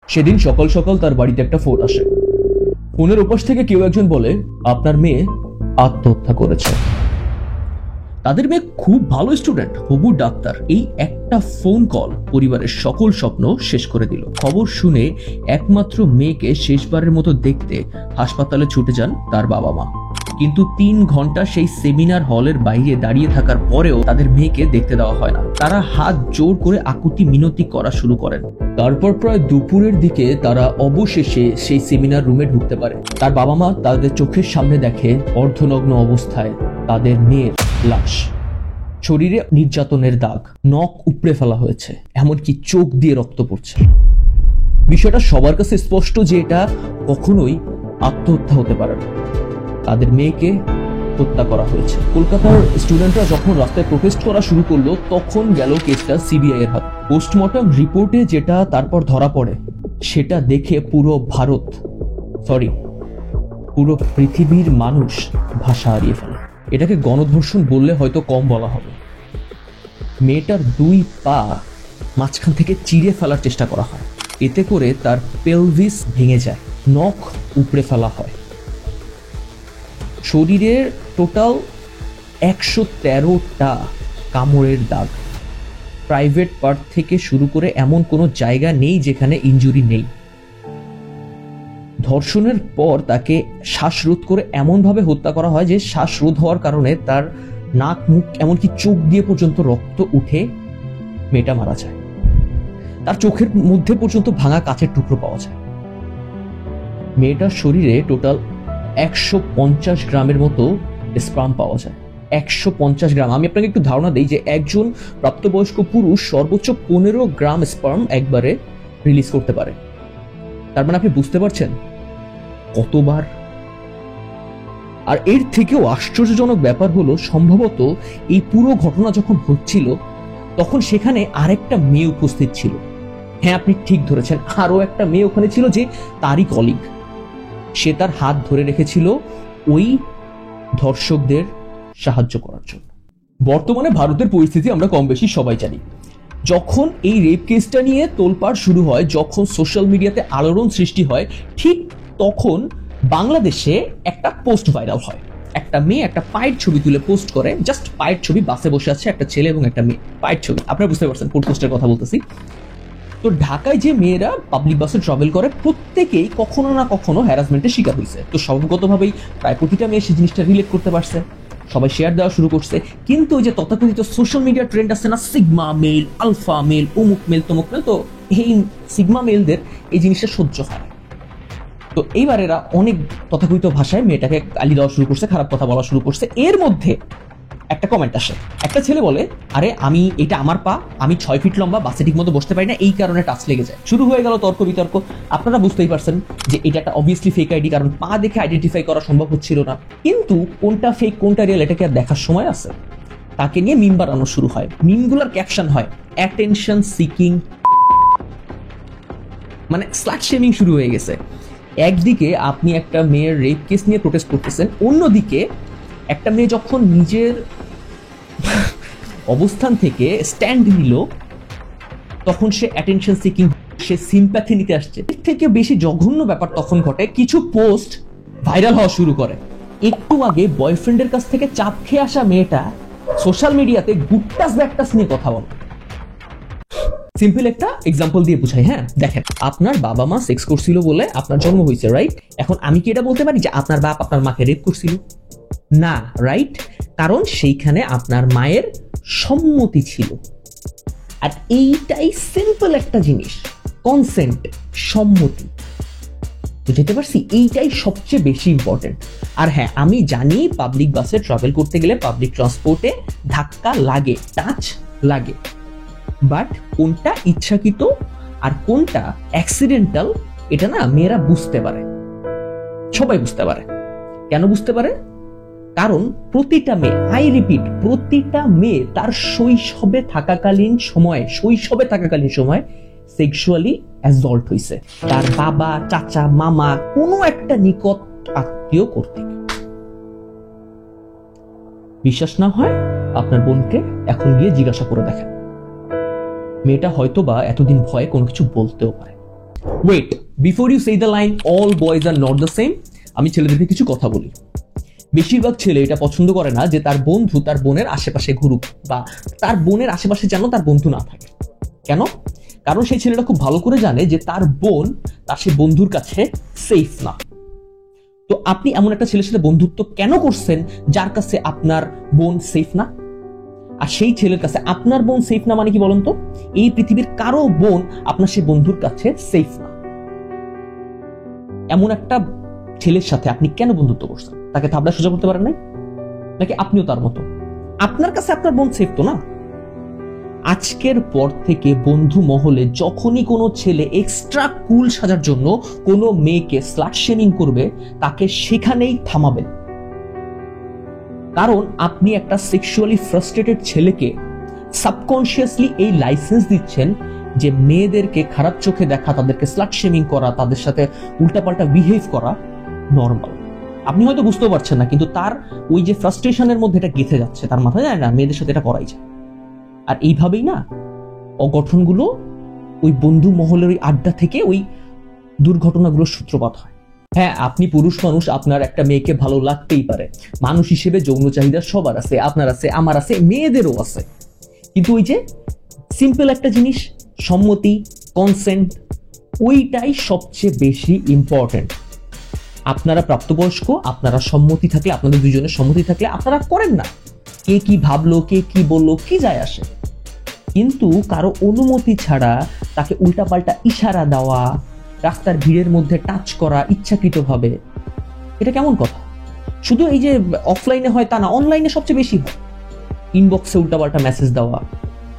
সেদিন সকাল সকাল তার বাড়িতে একটা ফোন আসে। ফোনের ওপাশ থেকে কেউ একজন বলে, আপনার মেয়ে আত্মহত্যা করেছে। তাদের মেয়ে খুব ভালো স্টুডেন্ট, হবু ডাক্তার। এই একটা ফোন কল পরিবারের সকল স্বপ্ন শেষ করে দিল। খবর শুনে একমাত্র মেয়েকে শেষবারের মতো দেখতে হাসপাতালে ছুটে যান তার বাবা মা। কিন্তু 3 ঘন্টা সেই সেমিনার হলের বাইরে দাঁড়িয়ে থাকার পরেও তাদের মেয়েকে দেখতে দেওয়া হয় না। তারা হাত জোর করে আকুতি মিনতি করা শুরু করেন। তারপর প্রায় দুপুরের দিকে তারা অবশেষে সেই সেমিনার রুমে ঢুকতে পারে। তার বাবা মা তাদের চোখের সামনে দেখে অর্ধনগ্ন অবস্থায় তাদের মেয়ের লাশ। শরীরে নির্যাতনের দাগ, নখ উপড়ে ফেলা হয়েছে, এমনকি চোখ দিয়ে রক্ত পড়ছে। বিষয়টা সবার কাছে স্পষ্ট যে এটা কখনোই আত্মহত্যা হতে পারে না। তাদের মেয়েকে হত্যা করা হয়েছে। কলকাতার স্টুডেন্টরা যখন রাস্তায় প্রোটেস্ট করা শুরু করলো, তখন গেল কেসটা সিবিআই এর হাতে। পোস্টমর্টম রিপোর্টে যেটা তারপর ধরা পড়ে, সেটা দেখে পুরো পৃথিবীর মানুষ ভাষা হারিয়ে ফেলে। এটাকে গণধর্ষণ বললে হয়তো কম বলা হবে। মেয়েটার 2 পা মাঝখান থেকে চিরে ফেলার চেষ্টা করা হয়। এতে করে তার পেলভিস ভেঙে যায়, নখ উপড়ে ফেলা হয়। শরীরের টোটাল 113টা কামড়ের দাগ। প্রাইভেট পার্ট থেকে শুরু করে এমন কোনো জায়গা নেই যেখানে ইনজুরি নেই। ধর্ষণের পর তাকে শ্বাসরোধ করে এমনভাবে হত্যা করা হয় যে শ্বাসরোধ হওয়ার কারণে তার নাক, মুখ, এমনকি চোখ দিয়ে পর্যন্ত রক্ত উঠে মেয়েটা মারা যায়। তার চোখের মধ্যে পর্যন্ত ভাঙা কাচের টুকরো পাওয়া যায়। মেয়েটার শরীরে টোটাল 150 গ্রামের মতো স্পার্ম পাওয়া যায়। 150 গ্রাম। আমি আপনাকে একটু ধারণা দিই যে একজন প্রাপ্তবয়স্ক পুরুষ সর্বোচ্চ 15 গ্রাম স্পার্ম একবারে রিলিজ করতে পারে। তার মানে আপনি বুঝতে পারছেন কতবার। আর এর থেকেও আশ্চর্যজনক ব্যাপার হলো, সম্ভবত এই পুরো ঘটনা যখন হচ্ছিল তখন সেখানে আরেকটা মেয়ে উপস্থিত ছিল। হ্যাঁ, আপনি ঠিক ধরেছেন, আরো একটা মেয়ে ওখানে ছিল যে তারই কলিগ। সে তার হাত ধরে রেখেছিল ওই ধর্ষকদের সাহায্য করার জন্য। বর্তমানে ভারতের পরিস্থিতি আমরা কম বেশি সবাই জানি। যখন এই রেপ কেসটা নিয়ে তোলপাড় শুরু হয়, যখন সোশ্যাল মিডিয়াতে আলোড়ন সৃষ্টি হয়, ঠিক তখন বাংলাদেশে একটা পোস্ট ভাইরাল হয়। একটা মেয়ে একটা পায়ের ছবি তুলে পোস্ট করে, জাস্ট পায়ের ছবি, বাসে বসে আছে একটা ছেলে এবং একটা মেয়ে, পায়ের ছবি। আপনারা বুঝতে পারছেন কোন পোস্টের কথা বলতেছি। তো ঢাকায় যে মেয়েরা পাবলিক বাসে ট্রাভেল করে, প্রত্যেকেই কখনো না কখনো হ্যারাসমেন্টের শিকার হয়েছে। তো স্বভাবগতভাবেই প্রায় প্রতিটা মেয়ে সেই জিনিসটা রিলেট করতে পারছে, সবাই শেয়ার দেওয়া শুরু করছে। কিন্তু ওই যে তথাকথিত সোশ্যাল মিডিয়া ট্রেন্ড আছে না, সিগমা মেল, আলফা মেল, অমুক মেল, তমুক মেল, তো এই সিগমা মেলদের এই জিনিসটা সহ্য হয়। তো এইবার এরা অনেক তথাকথিত ভাষায় মেয়েটাকে গালি দেওয়া শুরু করছে, খারাপ কথা বলা শুরু করছে। এর মধ্যে একটা কমেন্ট আসে, একটা ছেলে বলে, আরে এটা আমার পা, আমি 6 ফিট লম্বা, বাসে ঠিক মতো বসতে পারি না, এই কারণে টাচ লেগে যায়। শুরু হয়ে গেল তর্ক বিতর্ক। আপনারা বুঝতেই পারছেন যে এটা একটা অবভিয়াসলি ফেক আইডি, কারণ পা দেখে আইডেন্টিফাই করা সম্ভব হচ্ছিল না। কিন্তু কোনটা ফেক কোনটা রিয়েল এটাকে আর দেখার সময় আছে। তাকে নিয়ে মিম বানানো শুরু হয়। মিমগুলোর ক্যাপশন হয় অ্যাটেনশন সিকিং, মানে স্ল্যাট শেমিং শুরু হয়ে গেছে। একদিকে আপনি একটা মেয়ের রেপ কেস নিয়ে প্রোটেস্ট করতেছেন, অন্যদিকে একটা মেয়ে যখন নিজের অবস্থান থেকে স্ট্যান্ড নিল, তখন সে অ্যাটেনশন সিকিং, সে সিম্প্যাথি নিতে আসছে। এর থেকে বেশি জঘন্য ব্যাপার তখন ঘটে, কিছু পোস্ট ভাইরাল হওয়া শুরু করে। একটু আগে বয়ফ্রেন্ডের কাছ থেকে চাপ খেয়ে আসা মেয়েটা সোশ্যাল মিডিয়াতে গুট্টাস ব্যাকটাস নিয়ে কথা বলে। সিম্পল একটা এক্সাম্পল দিয়ে বুঝাই। হ্যাঁ, দেখেন, আপনার বাবা মা সেক্স করছিল বলে আপনার জন্ম হয়েছে, রাইট? এখন আমি কি এটা বলতে পারি যে আপনার বাপ আপনার মাকে রেপ করছিল? না, রাইট? কারণ সেইখানে আপনার মায়ের সম্মতি ছিল। আর এইটাই সিম্পল একটা জিনিস, কনসেন্ট, সম্মতি। বুঝতে পারছি? এইটাই সবচেয়ে বেশি ইম্পর্টেন্ট। আর হ্যাঁ, আমি জানি পাবলিক বাসে ট্রাভেল করতে গেলে, পাবলিক ট্রান্সপোর্টে ধাক্কা লাগে, টাচ লাগে, বাট কোনটা ইচ্ছাকৃত আর কোনটা অ্যাক্সিডেন্টাল এটা না মেয়েরা বুঝতে পারে, সবাই বুঝতে পারে। কেন বুঝতে পারে? কারণ প্রতিটা মেয়ে, আই রিপিট, প্রতিটা মেয়ে তার শৈশবে থাকাকালীন সময় সেক্সুয়ালি অ্যাসল্ট হয়েছে তার বাবা, চাচা, মামা, কোনো একটা নিকট আত্মীয় কর্তৃক। বিশ্বাস না হয় আপনার বোনকে এখন গিয়ে জিজ্ঞাসা করে দেখেন। মেয়েটা হয়তো বা এতদিন ভয়ে কোনো কিছু বলতেও পারে। Wait, before you say the line all boys are not the same, আমি ছেলেদেরকে কিছু কথা বলি। বেশিরভাগ ছেলে এটা পছন্দ করে না যে তার বন্ধু তার বোনের আশেপাশে ঘুরুক, বা তার বোনের আশেপাশে যেন তার বন্ধু না থাকে। কেন? কারণ সেই ছেলেটা খুব ভালো করে জানে যে তার বোন তার সেই বন্ধুর কাছে সেফ না। তো আপনি এমন একটা ছেলের সাথে বন্ধুত্ব কেন করছেন যার কাছে আপনার বোন সেফ না? আর সেই ছেলের কাছে আপনার বোন সেফ না মানে কি বলুন তো? এই পৃথিবীর কারো বোন আপনার সেই বন্ধুর কাছে সেফ না। এমন একটা ছেলের সাথে আপনি কেন বন্ধুত্ব করছেন? তাকে থাবড়া সোজা করতে পারেন নাই? নাকি আপনিও তার মতো? আপনার কাছে আপনার বোন সেফ তো না। আজকের পর থেকে বন্ধু মহলে যখনই কোনো ছেলে এক্সট্রা কুল সাজার জন্য কোনো মেয়েকে স্লাট শেমিং করবে, তাকে সেখানেই থামাবেন। কারণ আপনি একটা সেক্সুয়ালি ফ্রাস্ট্রেটেড ছেলেকে সাবকনশিয়াসলি এই লাইসেন্স দিচ্ছেন যে মেয়েদেরকে খারাপ চোখে দেখা, তাদেরকে স্লাট শেমিং করা, তাদের সাথে উল্টাপাল্টা বিহেভ করা নর্মাল। আপনি হয়তো বুঝতেও পারছেন না, কিন্তু তার ওই যে ফ্রাস্ট্রেশনের মধ্যে এটা গেঁথে যাচ্ছে, তার মাথায় যায় না মেয়েদের সাথে এটা করাই যায়। আর এইভাবেই না অঘটনগুলো ওই বন্ধু মহলের ওই আড্ডা থেকে ওই দুর্ঘটনাগুলোর সূত্রপাত হয়। হ্যাঁ, আপনি পুরুষ মানুষ, আপনার একটা মেয়েকে ভালো লাগতেই পারে। মানুষ হিসেবে যৌন চাহিদা সবার আছে, আপনার আছে, আমার আছে, মেয়েদেরও আছে। কিন্তু ওই যে সিম্পল একটা জিনিস, সম্মতি, কনসেন্ট, ওইটাই সবচেয়ে বেশি ইম্পর্টেন্ট। আপনারা প্রাপ্তবয়স্ক, আপনারা সম্মতি থাকলে, আপনাদের দুজনের সম্মতি থাকলে আপনারা করেন না। কে কি ভাবলো, কে কি বললো, কি যায় আসে। কিন্তু কারো অনুমতি ছাড়া তাকে উল্টাপাল্টা ইশারা দেওয়া, রাস্তার ভিড়ের মধ্যে টাচ করা ইচ্ছাকৃতভাবে, এটা কেমন কথা? শুধু এই যে অফলাইনে হয় তা না, অনলাইনে সবচেয়ে বেশি হয়। ইনবক্সে উল্টাপাল্টা মেসেজ দেওয়া,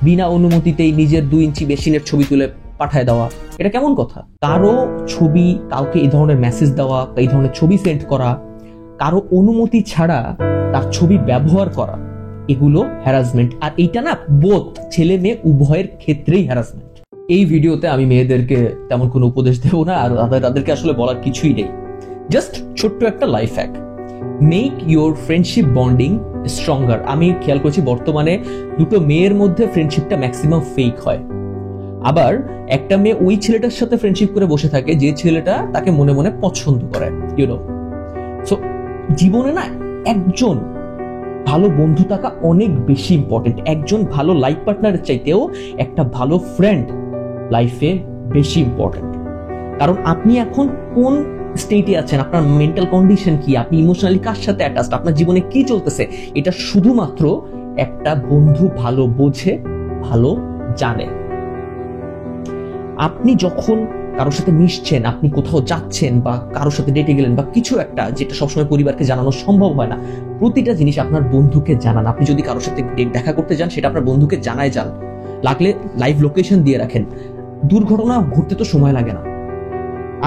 বিনা অনুমতিতেই নিজের 2 ইঞ্চি বেসিনের ছবি তুলে পাঠায় দেওয়া, এটা কেমন কথা? কারো ছবি, কাউকে এই ধরনের মেসেজ দেওয়া, এই ধরনের ছবি সেন্ড করা, কারো অনুমতি ছাড়া তার ছবি ব্যবহার করা, এগুলো হ্যারাসমেন্ট। আর এইটা না বোথ ছেলে মেয়ে উভয়ের ক্ষেত্রেই হ্যারাসমেন্ট। এই ভিডিওতে আমি মেয়েদেরকে তেমন কোনো উপদেশ দেব না, আর তাদেরকে আসলে বলার কিছুই নেই। জাস্ট ছোট্ট একটা life hack, make your friendship bonding stronger. আমি খেয়াল করছি বর্তমানে দুটো মেয়ের মধ্যে ফ্রেন্ডশিপটা ম্যাক্সিমাম ফেক হয়। আবার একটা মেয়ে ওই ছেলেটার সাথে ফ্রেন্ডশিপ করে বসে থাকে যে ছেলেটা তাকে মনে মনে পছন্দ করে, ইউনো। সো জীবনে না একজন ভালো বন্ধু থাকা অনেক বেশি ইম্পর্টেন্ট। একজন ভালো লাইফ পার্টনারের চাইতেও একটা ভালো ফ্রেন্ড লাইফে বেশি ইম্পর্টেন্ট। কারণ আপনি এখন কোন স্টেটে আছেন, আপনার মেন্টাল কন্ডিশন কি, আপনি ইমোশনালি কার সাথে অ্যাটাচড, আপনার জীবনে কি চলতেছে, এটা শুধুমাত্র একটা বন্ধু ভালো বোঝে, ভালো জানে। আপনি যখন কারোর সাথে মিশছেন, আপনি কোথাও যাচ্ছেন বা কারোর সাথে ডেটে গেলেন বা কিছু একটা, যেটা সবসময় পরিবারকে জানানো সম্ভব হয় না, প্রতিটা জিনিস আপনার বন্ধুকে জানান। আপনি যদি কারোর সাথে দেখা করতে যান, সেটা আপনার বন্ধুকে জানায় যান। লাগলে লাইভ লোকেশন দিয়ে রাখেন। দুর্ঘটনা ঘটতে তো সময় লাগে না।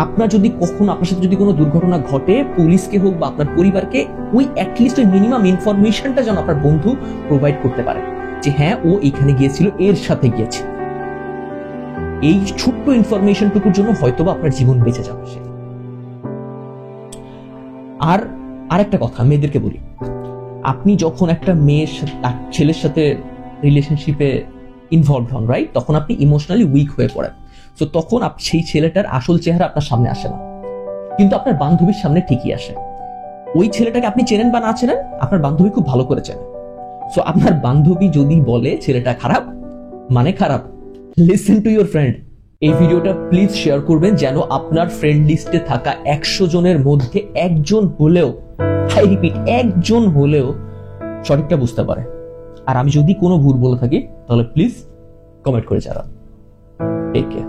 আপনার যদি কখনো আপনার সাথে যদি কোনো দুর্ঘটনা ঘটে, পুলিশকে হোক বা আপনার পরিবারকে, ওই অ্যাটলিস্ট ওই মিনিমাম ইনফরমেশনটা যেন আপনার বন্ধু প্রোভাইড করতে পারে যে হ্যাঁ ও এখানে গিয়েছিল, এর সাথে গিয়েছে। এই ছোট্ট ইনফরমেশনটুকুর জন্য হয়তোবা আপনার জীবন বেঁচে যাবে। আর আরেকটা কথা মেয়েদেরকে বলি, আপনি যখন একটা মেয়ের ছেলের সাথে রিলেশনশিপে ইনভলভ হন, রাইট, তখন আপনি ইমোশনালি উইক হয়ে পড়েন। তো তখন সেই ছেলেটার আসল চেহারা আপনার সামনে আসে না, কিন্তু আপনার বান্ধবীর সামনে ঠিকই আসে। ওই ছেলেটাকে আপনি চেনেন বা না চেনেন, আপনার বান্ধবী খুব ভালো করে চেনেন। সো আপনার বান্ধবী যদি বলে ছেলেটা খারাপ, মানে খারাপ। Listen to your friend. এই ভিডিওটা প্লিজ শেয়ার করবেন যেন আপনার ফ্রেন্ড লিস্টে থাকা 100 জনের মধ্যে একজন হলেও, আই রিপিট, একজন হলেও সঠিকটা বুঝতে পারে। আর আমি যদি কোনো ভুল বলে থাকি তাহলে প্লিজ কমেন্ট করে জানান। Take care.